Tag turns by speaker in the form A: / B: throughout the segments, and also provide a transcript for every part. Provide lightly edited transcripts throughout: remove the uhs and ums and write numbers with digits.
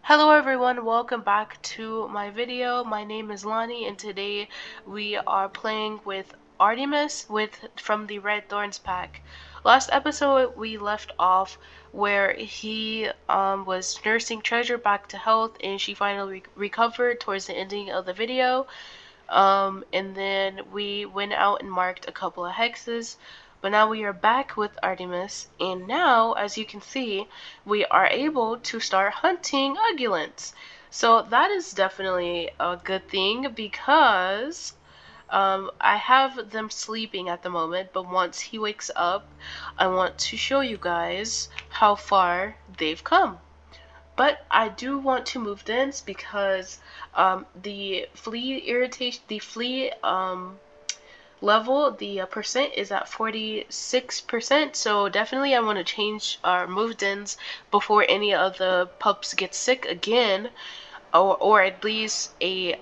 A: Hello everyone, welcome back to my video. My name is Lonnie and today we are playing with Artemis from the Red Thorns pack. Last episode we left off where he was nursing Treasure back to health and she finally recovered towards the ending of the video. And then we went out and marked a couple of hexes. But now we are back with Artemis, and now, as you can see, we are able to start hunting ungulates. So that is definitely a good thing because I have them sleeping at the moment, but once he wakes up, I want to show you guys how far they've come. But I do want to move this because the flea level, the percent is at 46%. So definitely I want to change our move dens before any of the pups get sick again, or at least a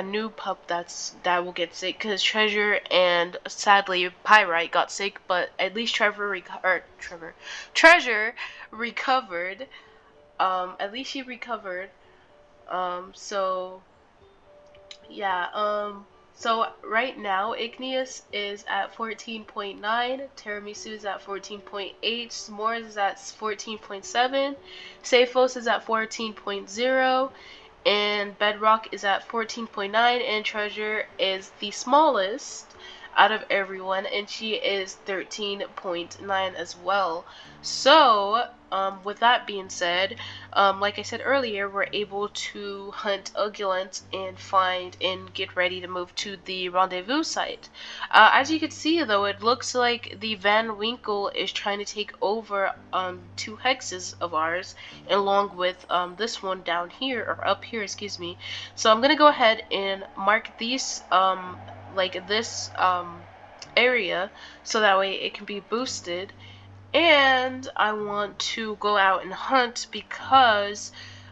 A: new pup that will get sick, because Treasure and sadly Pyrite got sick, but at least Treasure recovered. At least he recovered. So yeah. So right now Igneous is at 14.9, Tiramisu is at 14.8, S'mores is at 14.7, Safos is at 14.0, and Bedrock is at 14.9, and Treasure is the smallest out of everyone, and she is 13.9 as well. So with that being said, like I said earlier, we're able to hunt ungulates and find and get ready to move to the Rendezvous site. As you can see though, it looks like the Van Winkle is trying to take over 2 hexes of ours, along with this one down here, or up here, excuse me. So I'm gonna go ahead and mark these like this area so that way it can be boosted. And I want to go out and hunt because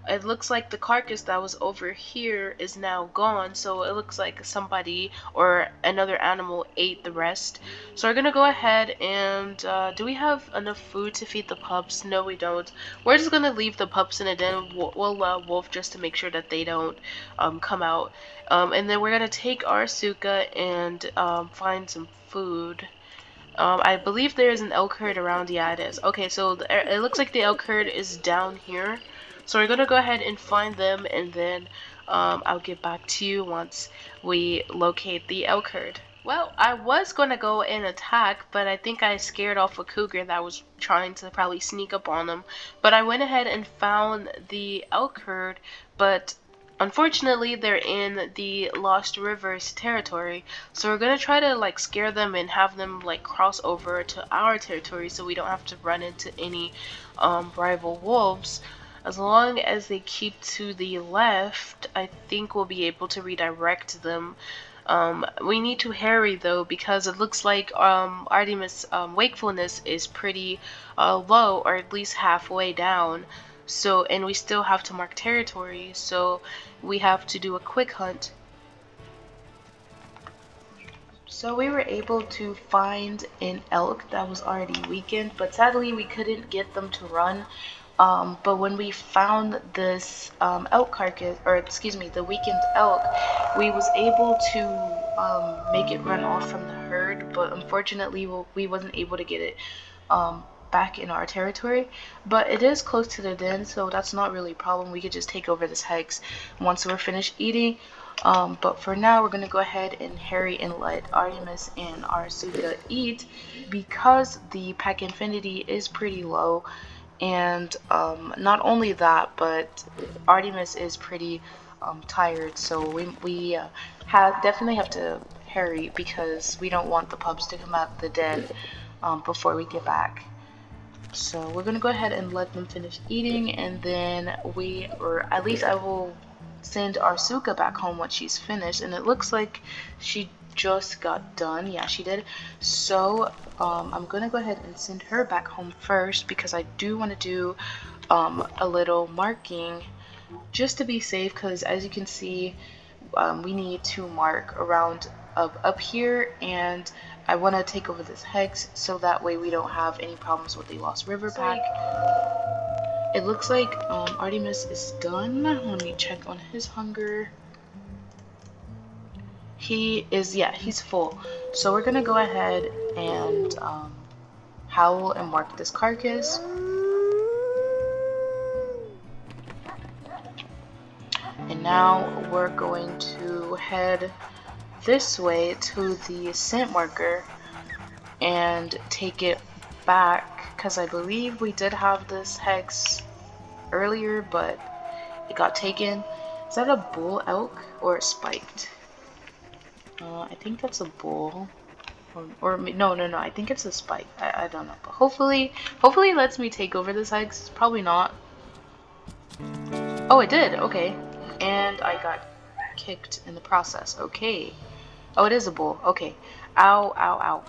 A: it looks like the carcass that was over here is now gone, so it looks like somebody or another animal ate the rest. So we're gonna go ahead and do we have enough food to feed the pups? No, we don't. We're just gonna leave the pups in a den. We'll wolf just to make sure that they don't come out, and then we're gonna take our Suka and find some food. I believe there's an elk herd around. Yeah, it is. Okay, so it looks like the elk herd is down here. So we're gonna go ahead and find them, and then I'll get back to you once we locate the elk herd. Well, I was gonna go and attack, but I think I scared off a cougar that was trying to probably sneak up on them. But I went ahead and found the elk herd, but unfortunately, they're in the Lost Rivers territory, so we're gonna try to like scare them and have them like cross over to our territory so we don't have to run into any rival wolves. As long as they keep to the left, I think we'll be able to redirect them. We need to hurry though because it looks like Artemis' wakefulness is pretty low, or at least halfway down. So, and we still have to mark territory, so we have to do a quick hunt. So we were able to find an elk that was already weakened, but sadly we couldn't get them to run. But when we found this elk carcass, or excuse me, the weakened elk, we was able to make it run off from the herd, but unfortunately we wasn't able to get it back in our territory. But it is close to the den, so that's not really a problem. We could just take over this hex once we're finished eating. But for now, we're going to go ahead and hurry and let Artemis and our Suga eat because the pack infinity is pretty low. And not only that, but Artemis is pretty tired, so we definitely have to hurry because we don't want the pups to come out of the den before we get back. So we're gonna go ahead and let them finish eating, and then or at least I will send our Suka back home once she's finished. And it looks like she just got done. Yeah, she did. So I'm gonna go ahead and send her back home first because I do want to do a little marking just to be safe, because as you can see, we need to mark around up here, and I want to take over this hex so that way we don't have any problems with the Lost River pack.
B: It looks like Artemis is done. Let me check on his hunger. He is, yeah, he's full. So we're gonna go ahead and howl and mark this carcass. And now we're going to head this way to the scent marker and take it back, because I believe we did have this hex earlier, but it got taken. Is that a bull elk or a spiked? I think that's a bull. Or no, I think it's a spike. I don't know. But hopefully it lets me take over this hex. Probably not. Oh, it did. Okay. And I got kicked in the process. Okay. Oh, it is a bull. Okay. Ow, ow, ow.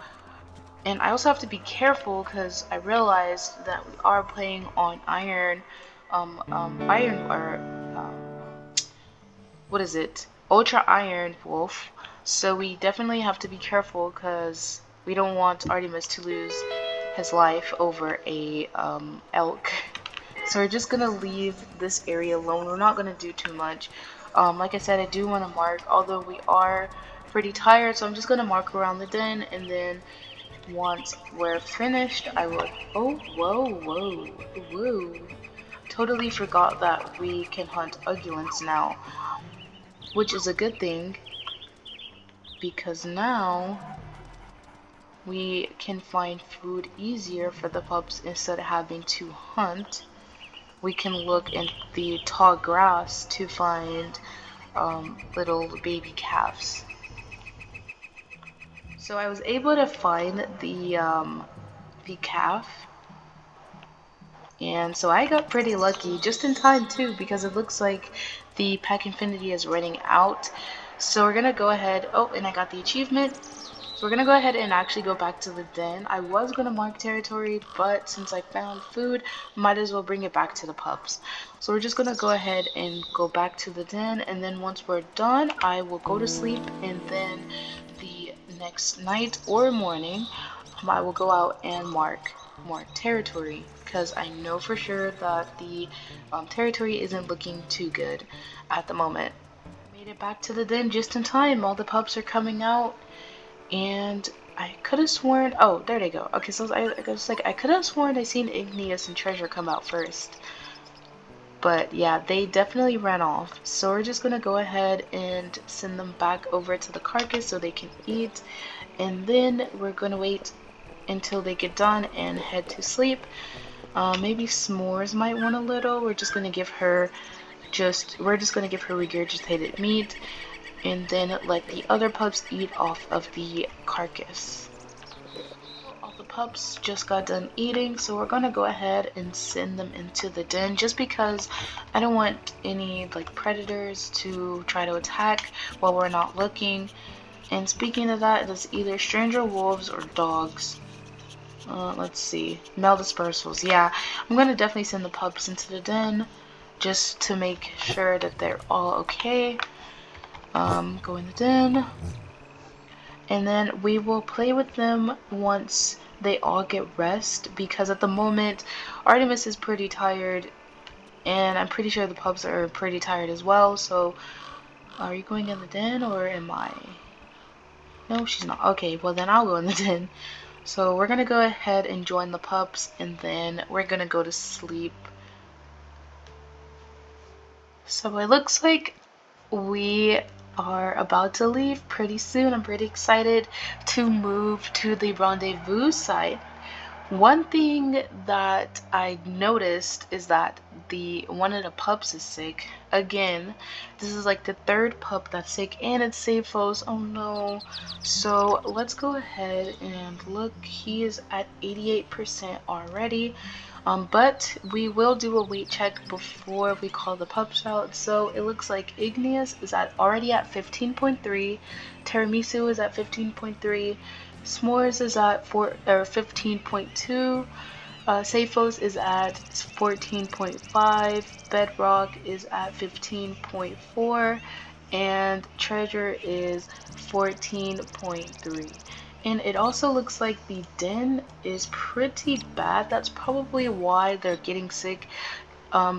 B: And I also have to be careful because I realized that we are playing on what is it? Ultra Iron Wolf. So we definitely have to be careful because we don't want Artemis to lose his life over a elk. So we're just gonna leave this area alone. We're not gonna do too much. Like I said, I do want to mark, although we are pretty tired, so I'm just gonna mark around the den, and then once we're finished, I will. Oh, whoa! Totally forgot that we can hunt ungulants now, which is a good thing because now we can find food easier for the pups instead of having to hunt. We can look in the tall grass to find little baby calves. So I was able to find the calf, and so I got pretty lucky just in time too, because it looks like the pack infinity is running out. So we're gonna go ahead. Oh, and I got the achievement. So we're gonna go ahead and actually go back to the den. I was gonna mark territory, but since I found food, might as well bring it back to the pups. So we're just gonna go ahead and go back to the den, and then once we're done, I will go to sleep, and then the next night or morning, I will go out and mark more territory, because I know for sure that the territory isn't looking too good at the moment. Made it back to the den just in time. All the pups are coming out, and I could have sworn, oh, there they go. Okay, so I could have sworn I seen Igneous and Treasure come out first, but yeah, they definitely ran off. So we're just gonna go ahead and send them back over to the carcass so they can eat, and then we're gonna wait until they get done and head to sleep. Maybe S'mores might want a little. We're just gonna give her regurgitated meat, and then let the other pups eat off of the carcass. All the pups just got done eating, so we're gonna go ahead and send them into the den, just because I don't want any like predators to try to attack while we're not looking. And speaking of that, it's either stranger wolves or dogs. Let's see, male dispersals. Yeah, I'm gonna definitely send the pups into the den just to make sure that they're all okay. Go in the den, and then we will play with them once they all get rest, because at the moment Artemis is pretty tired, and I'm pretty sure the pups are pretty tired as well. So are you going in the den or am I? No, she's not. Okay, well then I'll go in the den. So we're gonna go ahead and join the pups, and then we're gonna go to sleep. So it looks like we are about to leave pretty soon. I'm pretty excited to move to the Rendezvous site. One thing that I noticed is that one of the pups is sick. Again, this is like the third pup that's sick, and it's Saphos. Oh no. So let's go ahead and look. He is at 88% already. But we will do a weight check before we call the pups out. So it looks like Igneous is already at 15.3, Tiramisu is at 15.3, S'mores is at 15.2, Saphos is at 14.5, Bedrock is at 15.4, and Treasure is 14.3. And it also looks like the den is pretty bad. That's probably why they're getting sick.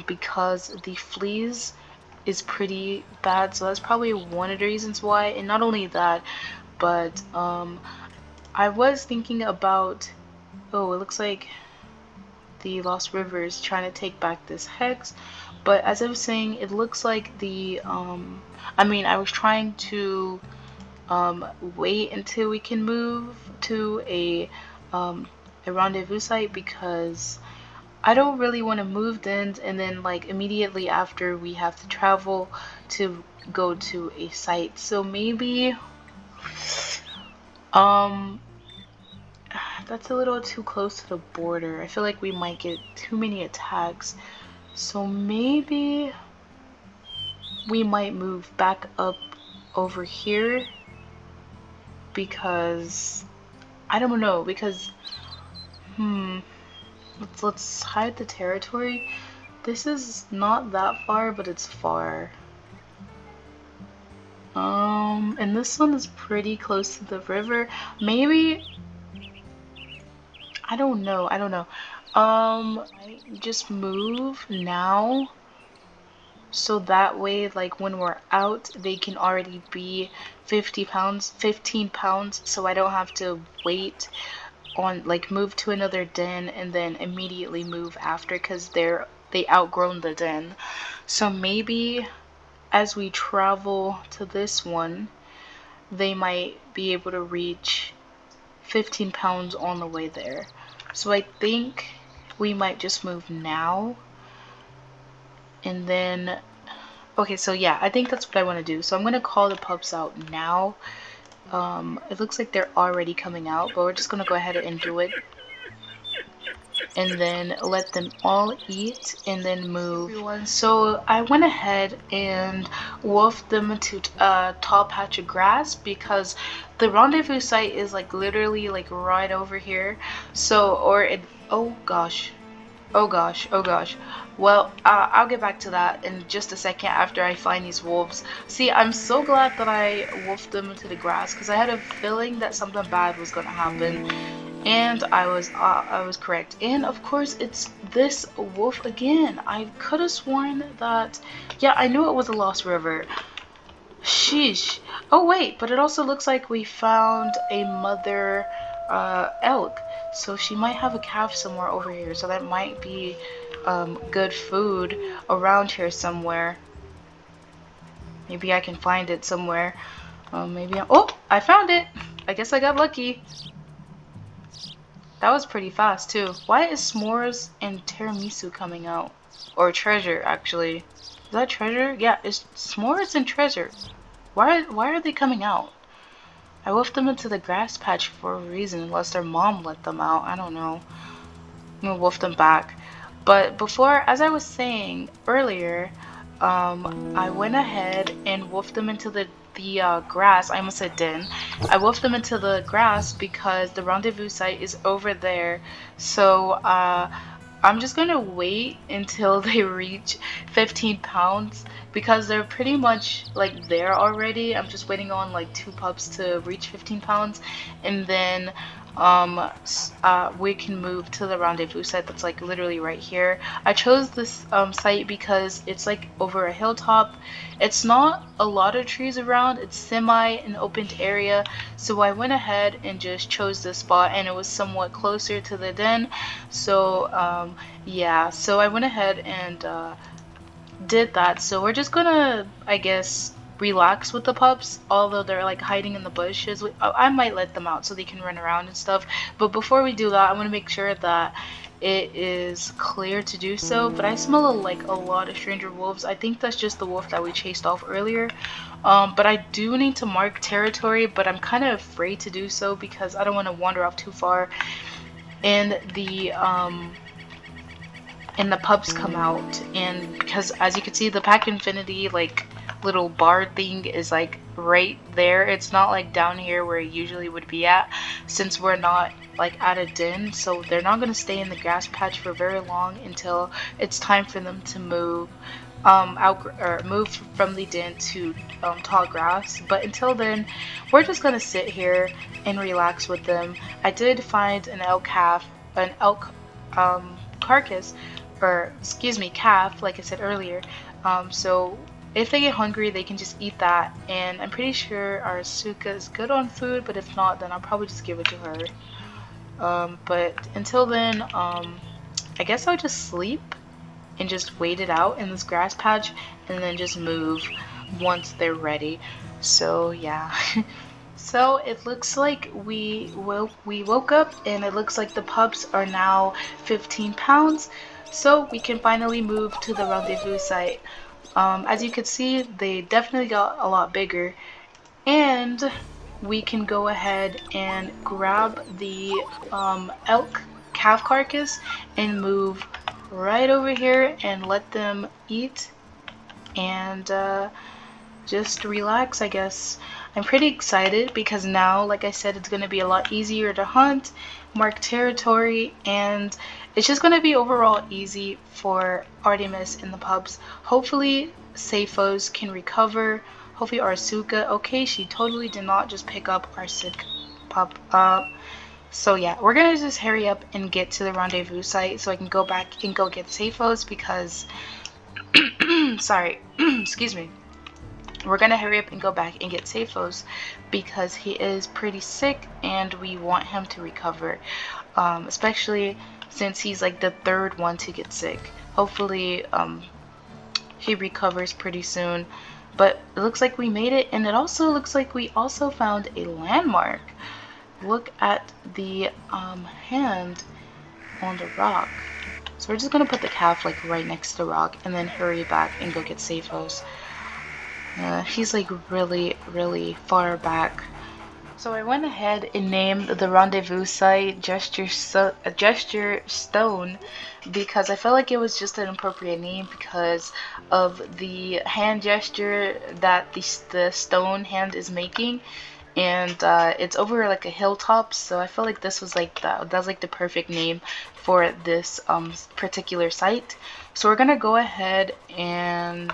B: because the fleas is pretty bad, so that's probably one of the reasons why. And not only that, but I was thinking about, oh, it looks like the Lost River is trying to take back this hex, but as I was saying, it looks like the I was trying to wait until we can move to a rendezvous site, because I don't really want to move then and then like immediately after we have to travel to go to a site. So maybe that's a little too close to the border. I feel like we might get too many attacks. So maybe we might move back up over here, because I don't know, because let's hide the territory. This is not that far, but it's far. And this one is pretty close to the river. Maybe, I don't know. I just move now, so that way, like when we're out, they can already be 15 pounds, so I don't have to wait on, like, move to another den and then immediately move after, because they outgrown the den. So maybe as we travel to this one, they might be able to reach 15 pounds on the way there. So I think we might just move now, and then okay, so yeah, I think that's what I want to do. So I'm gonna call the pups out now. It looks like they're already coming out, but we're just gonna go ahead and do it, and then let them all eat and then move. Everyone, so I went ahead and wolfed them to a tall patch of grass, because the rendezvous site is like literally like right over here. So, oh gosh. Well, I'll get back to that in just a second after I find these wolves. See, I'm so glad that I wolfed them into the grass, because I had a feeling that something bad was going to happen, and I was correct. And of course, it's this wolf again. I could have sworn that, yeah, I knew it was a Lost River. Sheesh. Oh wait, but it also looks like we found a mother elk, so she might have a calf somewhere over here, so that might be good food around here somewhere. Maybe I can find it somewhere. Oh, I found it. I guess I got lucky. That was pretty fast too. Why is s'mores and tiramisu coming out? Or treasure, actually. Is that treasure? Yeah, it's s'mores and treasure. Why are they coming out? I wolfed them into the grass patch for a reason, unless their mom let them out. I don't know. I'm gonna wolf them back. But before, as I was saying earlier, I went ahead and wolfed them into the grass. I almost said den. I wolfed them into the grass because the rendezvous site is over there. So I'm just gonna wait until they reach 15 pounds, because they're pretty much like there already. I'm just waiting on like 2 pups to reach 15 pounds, and then we can move to the rendezvous site that's like literally right here. I chose this site because it's like over a hilltop. It's not a lot of trees around, it's semi an open area, so I went ahead and just chose this spot, and it was somewhat closer to the den. So yeah, so I went ahead and did that. So we're just gonna, I guess, relax with the pups, although they're like hiding in the bushes. I might let them out so they can run around and stuff, but before we do that, I want to make sure that it is clear to do so. But I smell like a lot of stranger wolves. I think that's just the wolf that we chased off earlier. But I do need to mark territory, but I'm kind of afraid to do so because I don't want to wander off too far and the pups come out. And because as you can see, the Pack Infinity like little bar thing is like right there. It's not like down here where it usually would be at, since we're not like at a den. So they're not going to stay in the grass patch for very long until it's time for them to move move from the den to tall grass. But until then, we're just gonna sit here and relax with them. I did find an elk carcass, or excuse me, calf, like I said earlier. So if they get hungry, they can just eat that. And I'm pretty sure our Asuka is good on food, but if not, then I'll probably just give it to her. But until then, I guess I'll just sleep and just wait it out in this grass patch and then just move once they're ready. So yeah. So it looks like we woke up and it looks like the pups are now 15 pounds. So we can finally move to the rendezvous site. As you can see, they definitely got a lot bigger, and we can go ahead and grab the elk calf carcass and move right over here and let them eat and just relax, I guess. I'm pretty excited because now, like I said, it's going to be a lot easier to hunt, mark territory, and it's just going to be overall easy for Artemis and the pups. Hopefully, Saphos can recover. Hopefully, Arsuka. Okay, she totally did not just pick up our sick pup up. So yeah, we're gonna just hurry up and get to the rendezvous site so I can go back and go get Saphos because, sorry, excuse me. We're gonna hurry up and go back and get Saphos because he is pretty sick and we want him to recover, especially since he's like the third one to get sick. Hopefully he recovers pretty soon, but it looks like we made it, and it also looks like we also found a landmark. Look at the hand on the rock. So we're just gonna put the calf like right next to the rock and then hurry back and go get Saphos. He's like really far back. So I went ahead and named the rendezvous site Gesture Stone because I felt like it was just an appropriate name because of the hand gesture that the stone hand is making, and it's over like a hilltop. So I felt like this was like that's like the perfect name for this particular site. So we're gonna go ahead and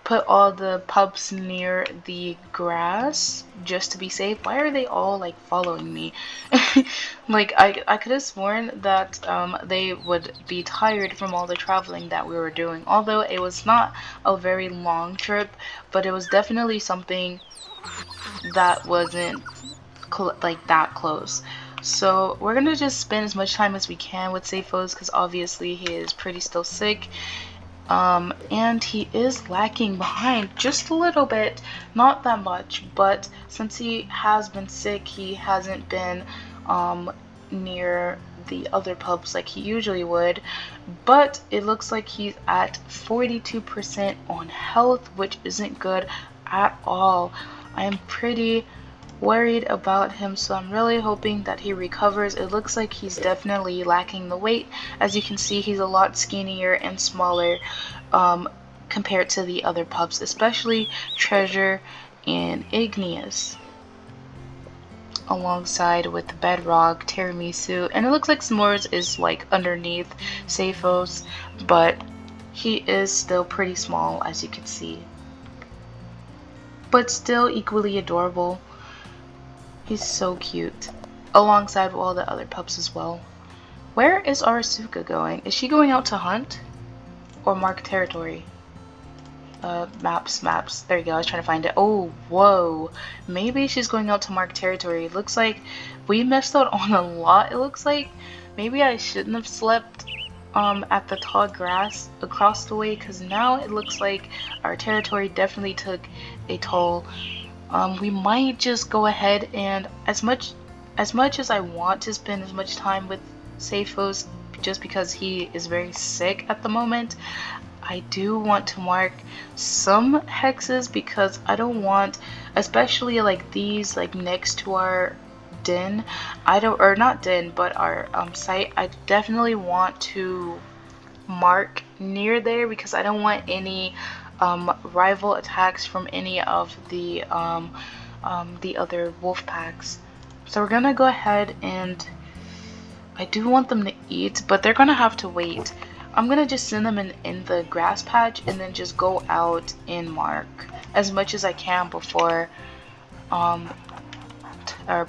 B: put all the pups near the grass just to be safe. Why are they all like following me? Like I could have sworn that they would be tired from all the traveling that we were doing. Although it was not a very long trip, but it was definitely something that wasn't like that close. So we're gonna just spend as much time as we can with Saphos because obviously he is pretty still sick. And he is lacking behind just a little bit, not that much, but since he has been sick, he hasn't been near the other pups like he usually would. But it looks like he's at 42% on health, which isn't good at all. I am pretty worried about him, so I'm really hoping that he recovers. It looks like he's definitely lacking the weight. As you can see, he's a lot skinnier and smaller compared to the other pups, especially Treasure and Igneous, alongside with Bedrock, Tiramisu, and it looks like S'mores is like underneath Saphos, but he is still pretty small, as you can see, but still equally adorable. He's so cute, alongside with all the other pups as well. Where is Arasuka going? Is she going out to hunt or mark territory? Maps. There you go. I was trying to find it. Oh, whoa. Maybe she's going out to mark territory. It looks like we missed out on a lot. It looks like maybe I shouldn't have slept at the tall grass across the way, because now it looks like our territory definitely took a toll. We might just go ahead and as much as I want to spend as much time with Saphos just because he is very sick at the moment, I do want to mark some hexes because I don't want, especially like these like next to our den, or not den, but our site, I definitely want to mark near there because I don't want any rival attacks from any of the other wolf packs. So we're gonna go ahead, and I do want them to eat, but they're gonna have to wait. I'm gonna just send them in the grass patch and then just go out and mark as much as I can before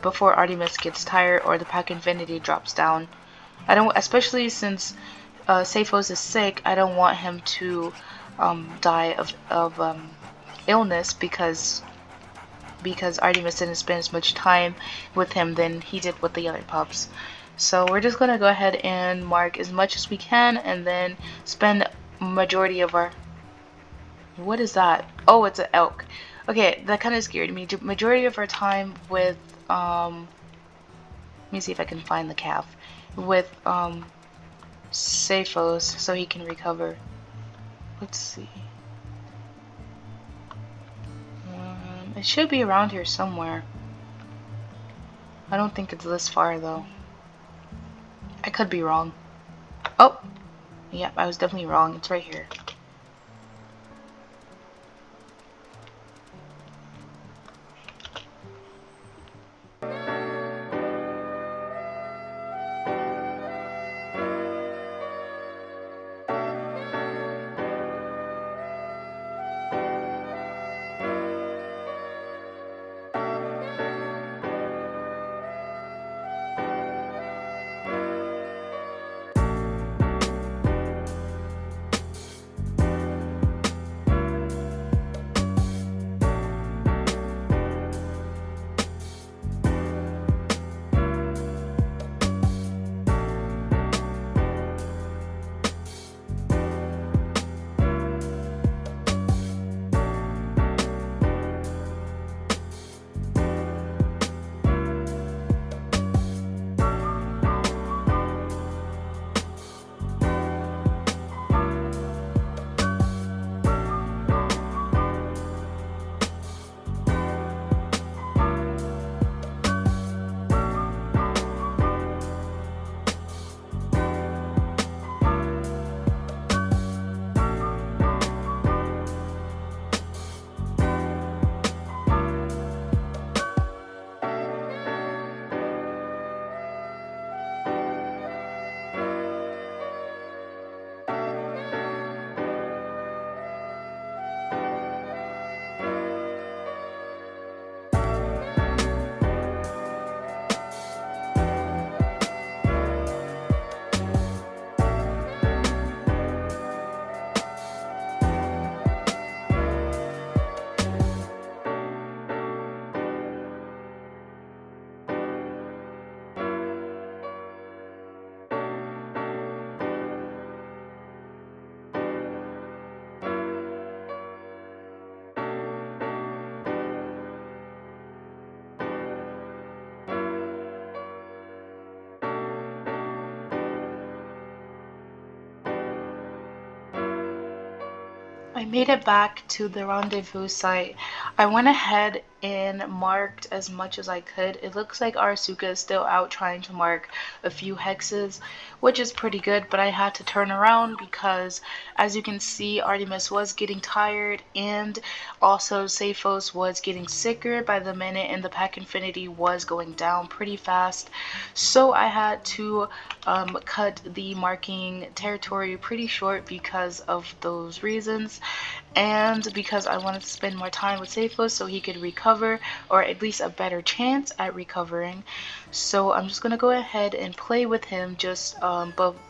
B: before Artemis gets tired or the pack infinity drops down. I don't, especially since Seiphos is sick, I don't want him to die of illness because Artemis didn't spend as much time with him than he did with the other pups. So we're just gonna go ahead and mark as much as we can and then spend majority of our... What is that? Oh, it's an elk. Okay, that kind of scared me. Majority of our time with let me see if I can find the calf. With Seiphos so he can recover. Let's see. It should be around here somewhere. I don't think it's this far though. I could be wrong. Oh! Yeah, I was definitely wrong. It's right here. I made it back to the rendezvous site. I went ahead and marked as much as I could. It looks like Arasuka is still out trying to mark a few hexes, which is pretty good, but I had to turn around because, as you can see, Artemis was getting tired and also Seiphos was getting sicker by the minute and the pack infinity was going down pretty fast. So I had to cut the marking territory pretty short because of those reasons, and because I wanted to spend more time with Seiphos so he could recover, or at least a better chance at recovering. So I'm just gonna go ahead and play with him just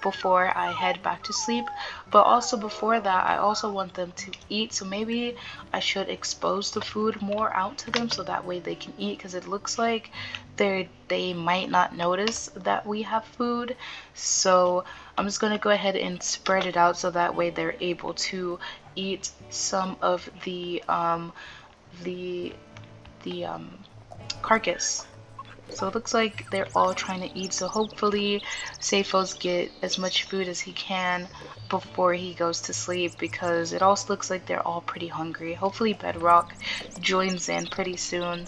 B: before I head back to sleep. But also before that, I also want them to eat, so maybe I should expose the food more out to them so that way they can eat, because it looks like they might not notice that we have food. So I'm just gonna go ahead and spread it out so that way they're able to eat some of the carcass. So it looks like they're all trying to eat, so hopefully Seiphos get as much food as he can before he goes to sleep, because it also looks like they're all pretty hungry. Hopefully Bedrock joins in pretty soon.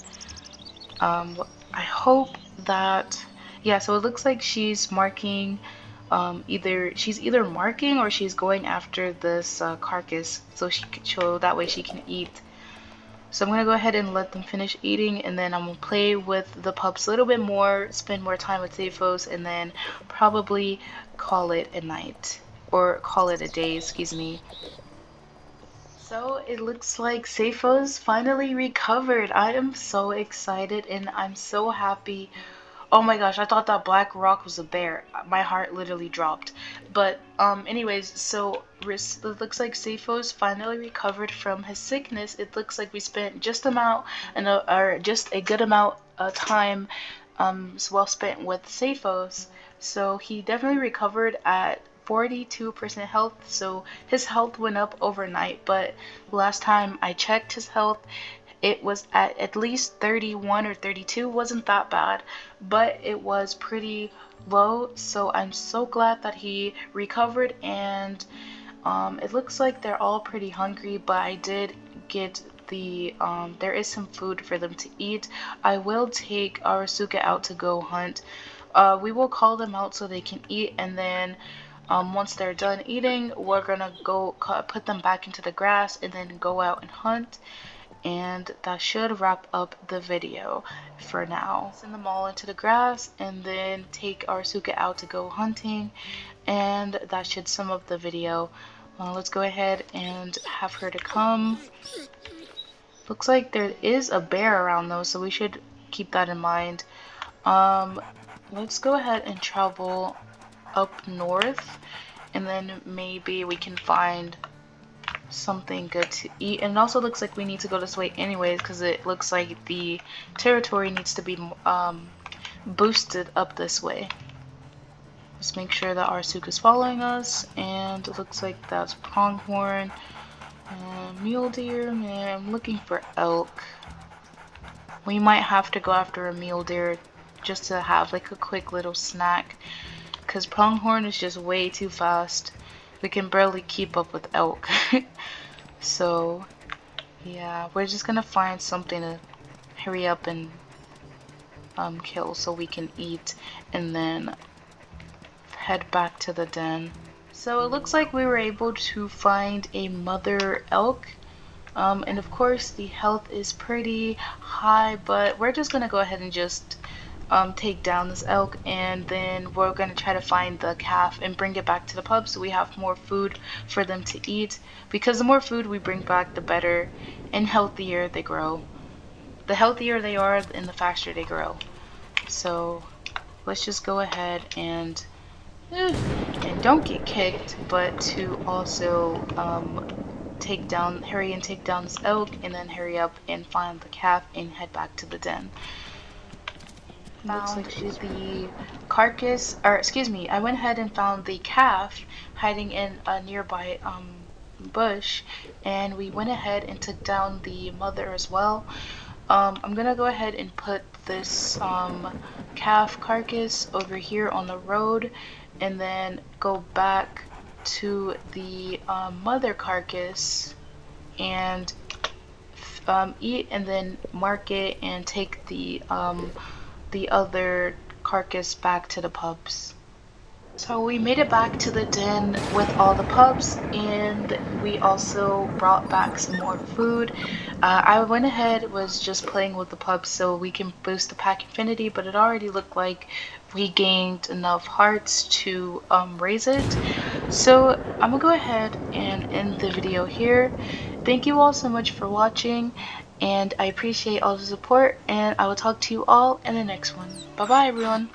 B: I hope that... yeah, so it looks like she's marking she's either marking or she's going after this carcass so that way she can eat. So I'm gonna go ahead and let them finish eating, and then I'm gonna play with the pups a little bit more, spend more time with Seiphos, and then probably call it a night, or call it a day, excuse me. So it looks like Seiphos finally recovered. I am so excited and I'm so happy Oh my gosh, I thought that black rock was a bear. My heart literally dropped. But anyways, so it looks like Safos finally recovered from his sickness. It looks like we spent just amount and or just a good amount of time well spent with Safos. So he definitely recovered at 42% health, so his health went up overnight, but last time I checked his health, it was at least 31 or 32. Wasn't that bad, but it was pretty low, so I'm so glad that he recovered. And it looks like they're all pretty hungry, but I did get the there is some food for them to eat. I will take Arasuka out to go hunt. We will call them out so they can eat, and then once they're done eating, we're gonna go put them back into the grass and then go out and hunt. And that should wrap up the video for now. Send them all into the grass and then take Arasuka out to go hunting, and that should sum up the video. Let's go ahead and have her to come. Looks like there is a bear around though, so we should keep that in mind. Let's go ahead and travel up north, and then maybe we can find something good to eat. And it also looks like we need to go this way anyways, because it looks like the territory needs to be boosted up this way. Let's make sure that Arasuka's following us, and it looks like that's pronghorn and mule deer. Man, I'm looking for elk. We might have to go after a mule deer just to have like a quick little snack, because pronghorn is just way too fast. We can barely keep up with elk. So yeah, we're just gonna find something to hurry up and kill so we can eat, and then head back to the den. So it looks like we were able to find a mother elk. And of course the health is pretty high, but we're just gonna go ahead and just take down this elk, and then we're gonna try to find the calf and bring it back to the pub so we have more food for them to eat, because the more food we bring back, the better and healthier they grow. The healthier they are, and the faster they grow. So let's just go ahead and don't get kicked, but to also hurry and take down this elk, and then hurry up and find the calf and head back to the den. Looks like the carcass, or excuse me, I went ahead and found the calf hiding in a nearby bush, and we went ahead and took down the mother as well. I'm gonna go ahead and put this calf carcass over here on the road, and then go back to the mother carcass and eat, and then mark it and take the other carcass back to the pups. So we made it back to the den with all the pups, and we also brought back some more food. I went ahead, was just playing with the pups so we can boost the pack infinity, but it already looked like we gained enough hearts to raise it. So I'm gonna go ahead and end the video here. Thank you all so much for watching, and I appreciate all the support, and I will talk to you all in the next one. Bye bye everyone.